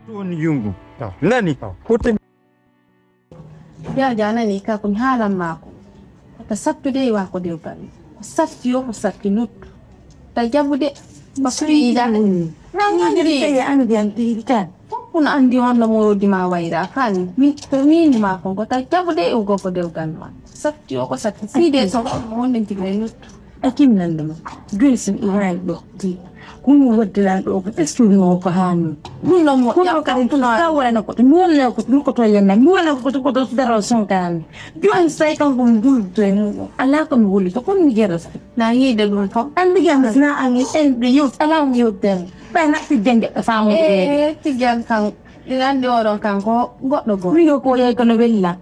Tuni yungu. Nani? Kote. Ya jana ni ka kun halam mako. Ta sattu de wa ko de kan. Sattu yo ko sattu nut. Ta jabude basri ida. Nangiri ya andi anti kan. Pun andi wala mo di ma waira kan. Mi ma ko ta jabude u go ko de kan. Sattu yo ko sattu si de so mo nden ti nut. Akim nan dama. Gilsin iran do. Kunu wadila do ko estu no ko hanu mulo mo ya ka tuna wala ko mulo ko to yana mulo ko to daro son kan yo an sai kan bum bum to ala ko mulo to kon gera na yi da dun ko an diga na an yi en de yo salam yo den ba na ti dende ka samu ti jan kan dinan de oro kan ko goddo go mi ko ye ko no bella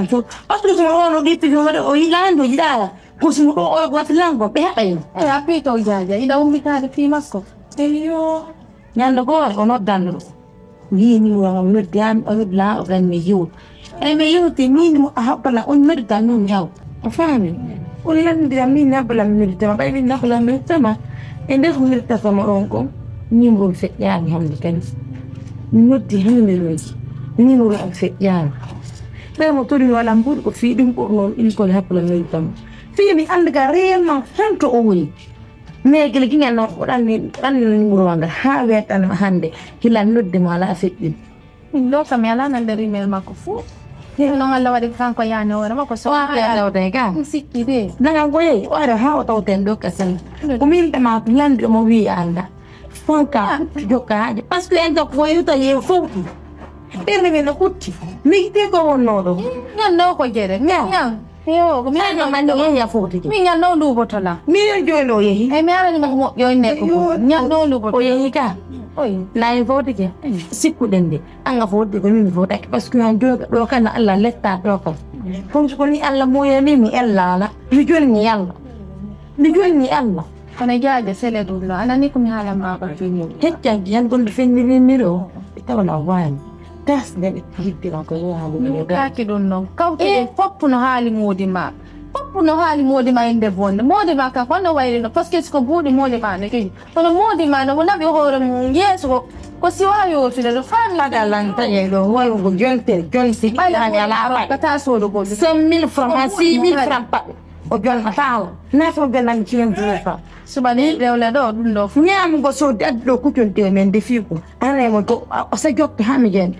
so asu so no di ti mo o ilando jida Kusi mo o wat lang ko pehe. Api to jaja ida umbita de pimasko. Teyo. Nyando ko ono danro. Ni wa merdian o bla o gan me yu. Me yu ti ni mo ha pala on merdan no yaw. Afami. Ulan dia mi na bla merdan ba mi na bla merdan ma. Ende ko merdan sama ronko. Ni mo fe ya ni hamdi kan. Ni ti hamdi ni mo fe ya. Be mo tori wala mbur ko fi dum ko non il ko ha pala merdan. Fimi andga rema tanto owi me gele ginga no ranni ngurwanga ha wetan hande hilan nodde mala afiddi ndo kam yala nan dari mel makko fu no ngalla wadi kanko yani wara makko so ya lawde ga sikki de nanga goye wara ha o tawten do kasan ko min be ma lande mo wi anda fonka joka parce que endo ko yuta ye fu berne me no kutti mi te ko wonodo ngando ko jere ngam Yo, ko mi ana mando ya foti. Mi nyano lu botola. Mi yo lo ye. Mi ara ni mo yo ne ko. Nyano lu botola. O ye ka. Oi, na foti ke. Sikku dende. Anga foti ko mi foti parce que an do kana Allah letta do ko. Ko ni Allah mo ye mi Allah la. Mi joni ni Allah. Mi joni ni Allah. Kana jaaje sele dullo. Ana ni ko mi hala ma ba fi ni. Hecca yan gon fi ni ro. Tawala wani. Das de hidde ko halu ka ki don non kawte poppu no haali modi ma inde bonde modi ma ka kono wayri no parce que ko budi modi ma ne ki kono modi ma no nabi hore mun yeso ko si wayo fi de fan la galanta ye do wayo go jonsi ani ala ka ta so do go 100,000 francs 6,000 francs pa o jon ataw na so benan ci en fa subani rewle do dum do nyam go so daddo ku tonte men defi ko ane mo to o sa jokki hami gen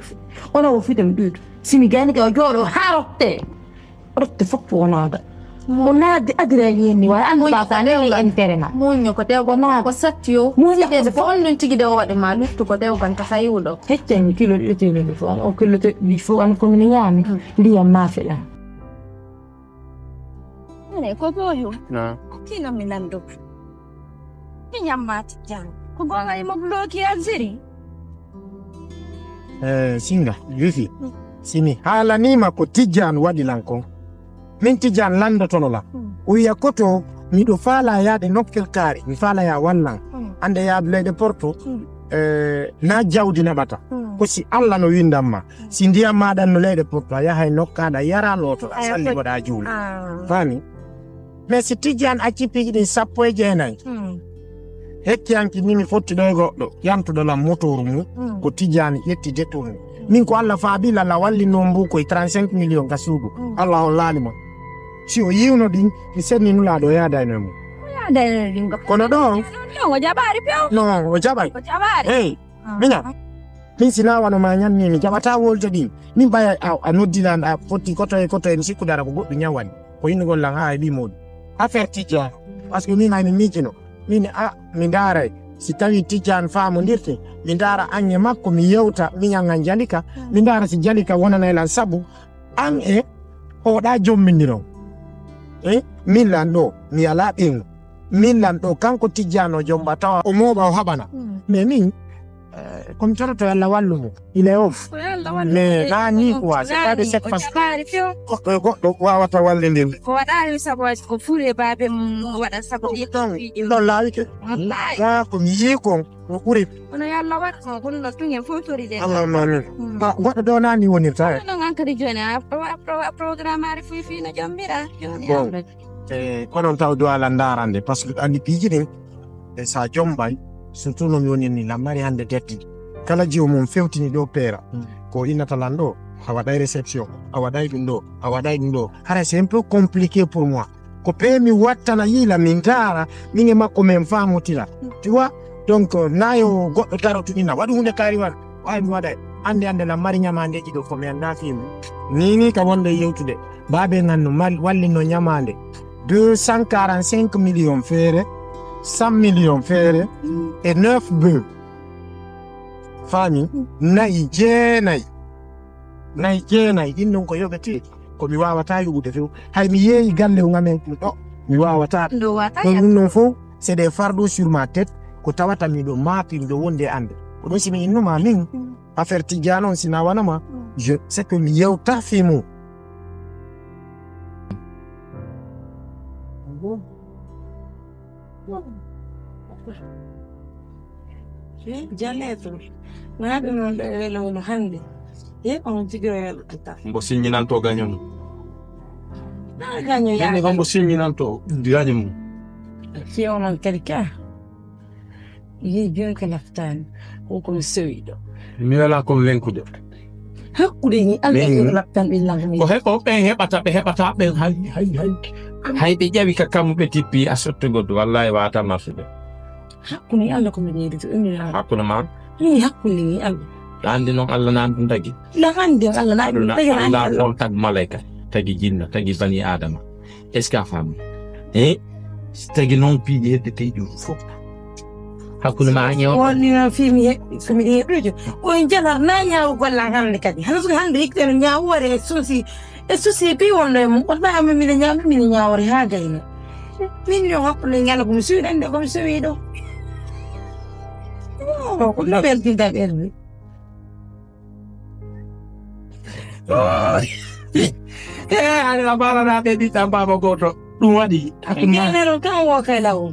ona o fitem dud simi gani ko joro harotte rotte foppo onada mona de adreni ni wa an ba ta ne interna munyo ko de go na ko satio munyo de ko on tigi de wade ma luttu ko de kan ta sayudo hetten kilo de tele fo o kilo de mi fo an ko ni nyami li amma fela ne ko boyo na kina milando Nyamati jang. Kugonga imo bloki aziri. Singa, yufi. Simi. Hala nima ko tijan wadi lanko. Min tijan landa tonola. Uya koto mido fala ya de nokkel kari. Mi fala ya wallang. Ande ya de porto. Na jawdi na bata. Ko si Allah no windamma. Si ndiyam ma dan no leyde porto ya hay nokkada yara loto salli boda juuli. Fami. Mais si tijan accipi de sappo e jeenay. Hekkiyanki nimi fotti do goddo yantudo la motoru mu ko tijani yetti detun min ko Allah faabila la walli no mbuko 35 million gasugo Allah hollani mo si o yiwno din mi senni nula do yaada no mu yaada dingo kono do no jabari pio no o jabari hey mina min sina wano ma nyanni mi jabata wolto din min baya anodila na fotti koto en sikudara ko goddo nyawani ko yingo la ha bi mod affaire tija parce que min ay mi mijino min mi ndara si tawi tijan faamu ndirte mi ndara anye makko mi yewta mi nyanga jalika mi ndara si jalika wonana lan sabu an o da jommindiro min lando mi ala bin min lando kanko tijano jomba tawa o moba o habana me min comme ça to yalla wallumo il est off mais nani quoi c'est pas de cette façon ko wawata wallinde ko wada sabo ko fure babe wada sabo do laike wallahi ko mi yiko ko kuri ono yalla wat ko no tungen fotori de Allah mamin goddo do nani woni ta no ngankadi joni programme fi na jambira bon ko non taw do ala ndarande parce que andi piji ni sa jombay surtout no mi woni ni la mari hande detti kala jiwo mum fewtini ɗo pera ko innatalan ɗo a waɗay réception a waɗay ɗum ɗo a waɗay ɗum ɗo hara c'est un peu compliqué pour moi ko pe mi wattana yila min tara min e makko min famotira tu vois donc nayo goɗɗo tarotuɗina waɗu hunde kaari wan wawi mi waɗay ande la mari ñamandeji ɗo ko mi anda fimi ni ka wonde yewtude babe ganno wallino ñamande 245 millions feere 100 millions feere et 9 bœufs fami nayi jeenayi ɗin ɗon ko yoɓete ko mi wawata yuɓude few hay mi yeeyi galle ngamen ɗo mi wawata ɗum non fof c'est des fardeaux sur ma tête ko tawata miɗo maapi miɗo wonde ande ko ɗum simi innuma min affaire Tidiane on sina wanama je c'est que mi yewta fimo Janeto. Ngabe non dewelo no hande. Ye on tigre ata. Mbo signinanto gagnamo. Na gagno ya. Ne mbo signinanto gagnamo. Si on a quelqu'un. Il est bien que l'aftan ou comme celui-là. Mi wala convaincude. Hakkude ni albe l'aftan bilang. Ko hebo be hebata be hay be jawi ka kambe tippi asotto goddo wallahi wata marsude. Hakkuni Allah ko mi yidi to umi la. Hakuna ma. Ni hakkuni ni Allah. Andi non Allah nan dum tagi. La hande Allah na dum tagi. Allah on tag malaika tagi jinna tagi bani adama. Est-ce que femme tagi non pidi de teju fop. Hakuna ma nyo. Woni na fimi ko mi yidi. O injala na nya ko la hande kadi. Hasu hande ikte nya wore susi. Susi bi wonde mo ko ba mi nya wore ha gaina. Min yo hakkuni ngala ko mi suwi ande ko mi suwi do. Oh, no ver tinta verde. La bala na te di tamba bogoto. Duwadi. Kenero kan wo kala o.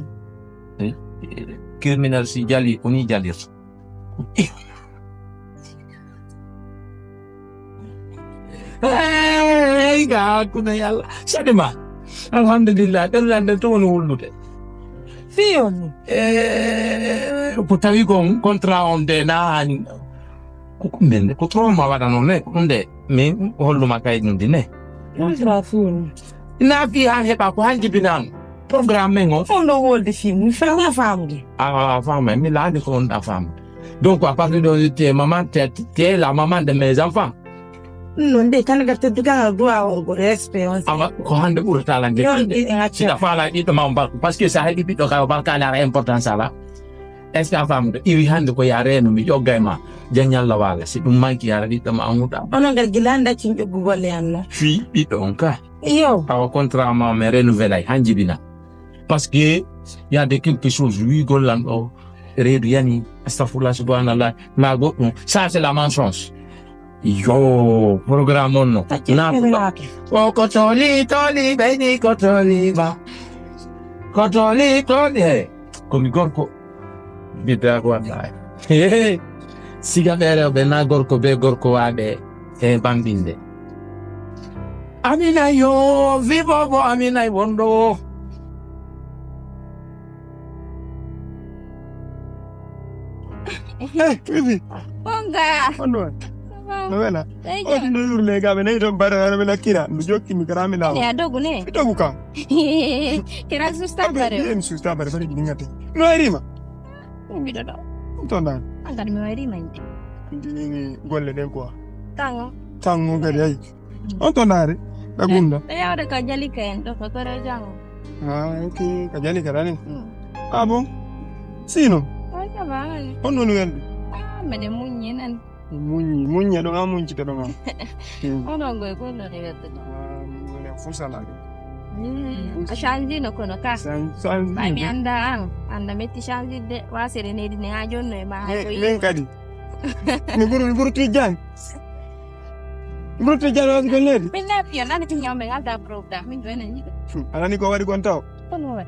Criminal si jali kuni jalir. Ga kuna yalla. Sadema. Alhamdulillah dan landa to wonu wulude. Fion. Potavi con contra onde na kumbende ko trauma wada non ne onde me hollu makay ndi ne Contra fion. na fi ha heba ko hanji binan programme ngo Fondo wolde film, mi fa la famde. femme mi la de ko on femme donc à partir de tes maman t'es la maman de mes enfants Non de tan ga teddu ga do a go respect. ama ko hande burta la de ci da fala di to mamba parce que ça hebi bito ka barka la importance ala est-ce que femme de iri hande ko yare no mi jogayma janyal la wala si dum manki yara di to ma amuda Ono ngal gilanda ci jogu golle anno. fi bito onka Yo. Au contraire, me renouveler, hanjibina. Parce que il y a de quelque chose, oui, Golando, Redouani, Astafoula, Subhanallah, Mago, ça c'est la mensonge. Yo, programme non. Oh, Kotoli, Toli, Beni, Kotoli, ba. Kotoli, Toli, comme Gorko. Bita, Guadai. Siga vero, Bena, Gorko, Be, Gorko, Abe, Bambinde. Amina yo, vivo bo Amina Bondo. Vivi. Bonga. Ondo. Novela. O ti no le ga bene to bara na kira. Mu jokki mi karami la. Ya dogu ne. Dogu ka. Kira susta bare. Em susta bare bare ngate. No erima. Mi do do. To na. Angar mi erima inte. Ni golle den ko. Tango. Tango gari ai. On to na re. Dagunda. Ya ora ka jali ken to ko tore jango. Ah, okay. Kajali karani. Ah bon. Sino. Ay ka ba. Ono no yende. Ah, me de munyen. Munya do ngamun ci do ngam. Ono go ko no ne wetu. Ne fusala. Shanji no kono ka. San Ba mi anda metti shanji de wa sere ne di ne ha jonno e ma ha to len kadi. Ni buru Tidiane. Buru Tidiane was golleri. Min na piyo nani ti nyambe ngalda program min do enen yibe. Anani ko wari gon taw. Kono wa.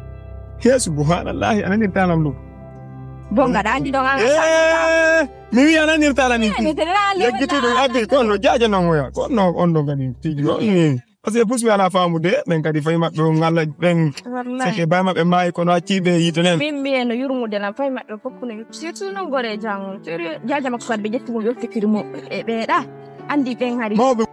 Ya subhanallah anani talam lu. Bonga dandi do ngala. Mi wi anani talam ni. Ni te la le. Yagiti do abi kono jaja no ngoya. Kono ondo gani Tidiane. parce que pusmi ala famude men kadi fay mabbe ngalla ben seke bay mabbe may kono accibe yitenen min no yurmude na fay mabbe foppu no surtout no gore jang jaja makko be jetti mo yotti firmo e beeda andi ben hari mawbe